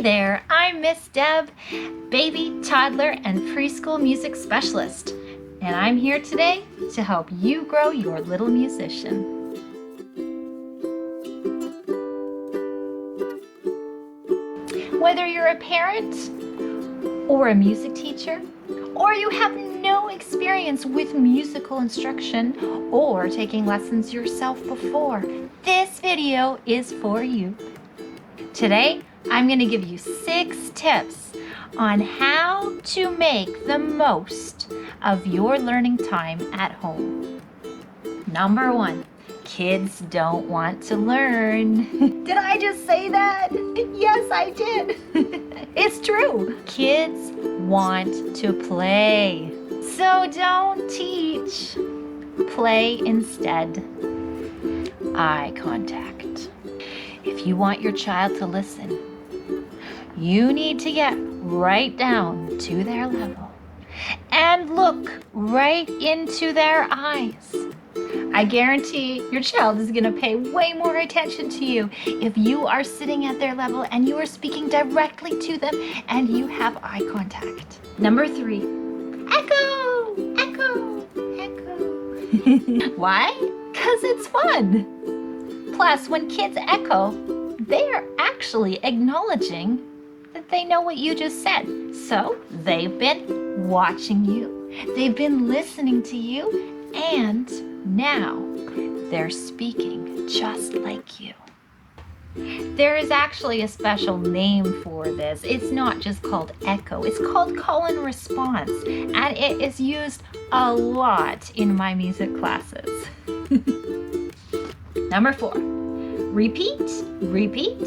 there, I'm Miss Deb, baby, toddler, and preschool music specialist, and I'm here today to help you grow your little musician. Whether you're a parent or a music teacher, or you have no experience with musical instruction or taking lessons yourself before, this video is for you. Today, I'm going to give you 6 tips on how to make the most of your learning time at home. Number 1, kids don't want to learn. Did I just say that? Yes, I did. It's true. Kids want to play. So don't teach. Play instead. Eye contact. If you want your child to listen, you need to get right down to their level and look right into their eyes. I guarantee your child is going to pay way more attention to you if you are sitting at their level and you are speaking directly to them and you have eye contact. Number 3, echo, echo, echo. Why? Because it's fun. Plus, when kids echo, they are actually acknowledging that they know what you just said. So they've been watching you, they've been listening to you, and now they're speaking just like you. There is actually a special name for this. It's not just called echo, it's called call and response, and it is used a lot in my music classes. Number 4, repeat, repeat,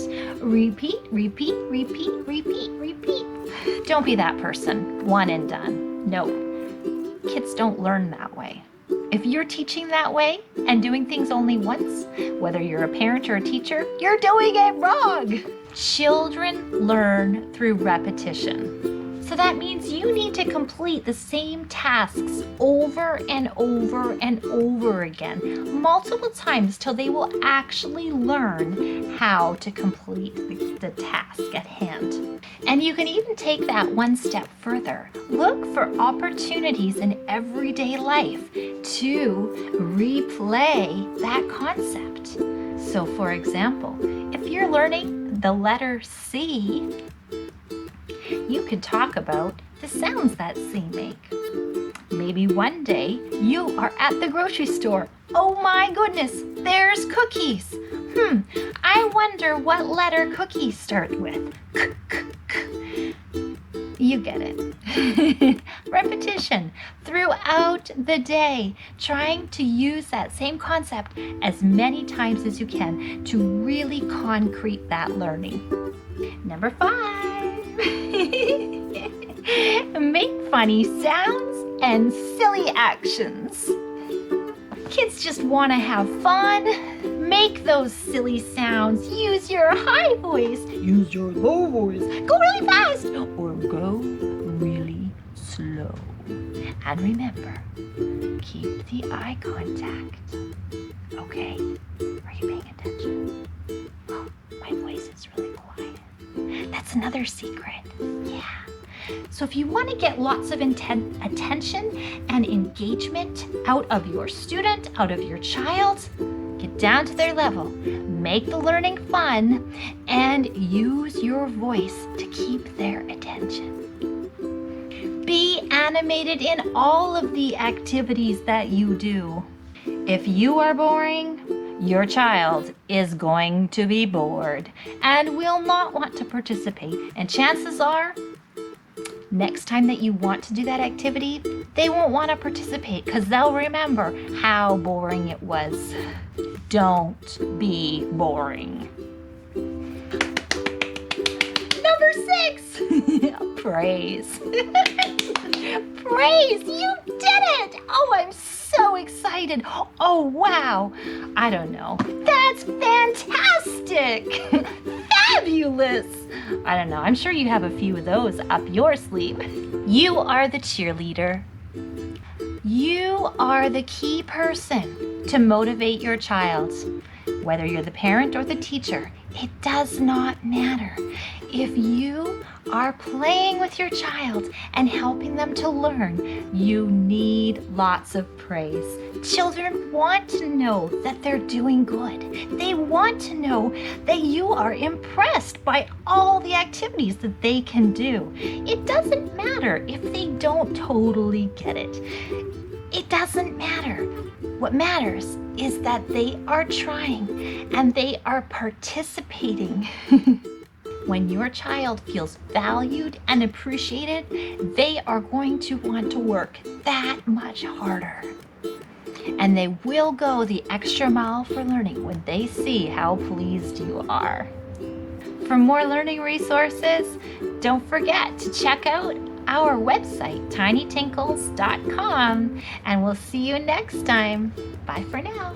repeat, repeat, repeat, repeat, repeat. Don't be that person, one and done. No, kids don't learn that way. If you're teaching that way and doing things only once, whether you're a parent or a teacher, you're doing it wrong. Children learn through repetition. So that means you need to complete the same tasks over and over and over again, multiple times till they will actually learn how to complete the task at hand. And you can even take that one step further. Look for opportunities in everyday life to replay that concept. So for example, if you're learning the letter C, you could talk about the sounds that C make. Maybe one day you are at the grocery store. Oh my goodness, there's cookies. I wonder what letter cookies start with. K, k, k. You get it. Repetition throughout the day, trying to use that same concept as many times as you can to really concrete that learning. Number 5. Make funny sounds and silly actions. Kids just want to have fun. Make those silly sounds. Use your high voice. Use your low voice. Go really fast or go really slow. And remember, keep the eye contact. Okay? Are you paying attention? Oh, my voice is really quiet. That's another secret. Yeah. So if you want to get lots of attention and engagement out of your student, out of your child, get down to their level, make the learning fun, and use your voice to keep their attention. Be animated in all of the activities that you do. If you are boring, your child is going to be bored and will not want to participate. And chances are, next time that you want to do that activity, they won't want to participate because they'll remember how boring it was. Don't be boring. Number 6, praise. Praise, you did it! Oh, I'm so excited. Oh, wow. I don't know. That's fantastic. Fabulous. I don't know. I'm sure you have a few of those up your sleeve. You are the cheerleader. You are the key person to motivate your child. Whether you're the parent or the teacher, it does not matter. If you are playing with your child and helping them to learn, you need lots of praise. Children want to know that they're doing good. They want to know that you are impressed by all the activities that they can do. It doesn't matter if they don't totally get it. It doesn't matter. What matters is that they are trying and they are participating. When your child feels valued and appreciated, they are going to want to work that much harder. And they will go the extra mile for learning when they see how pleased you are. For more learning resources, don't forget to check out our website, tinytinkles.com, and we'll see you next time. Bye for now.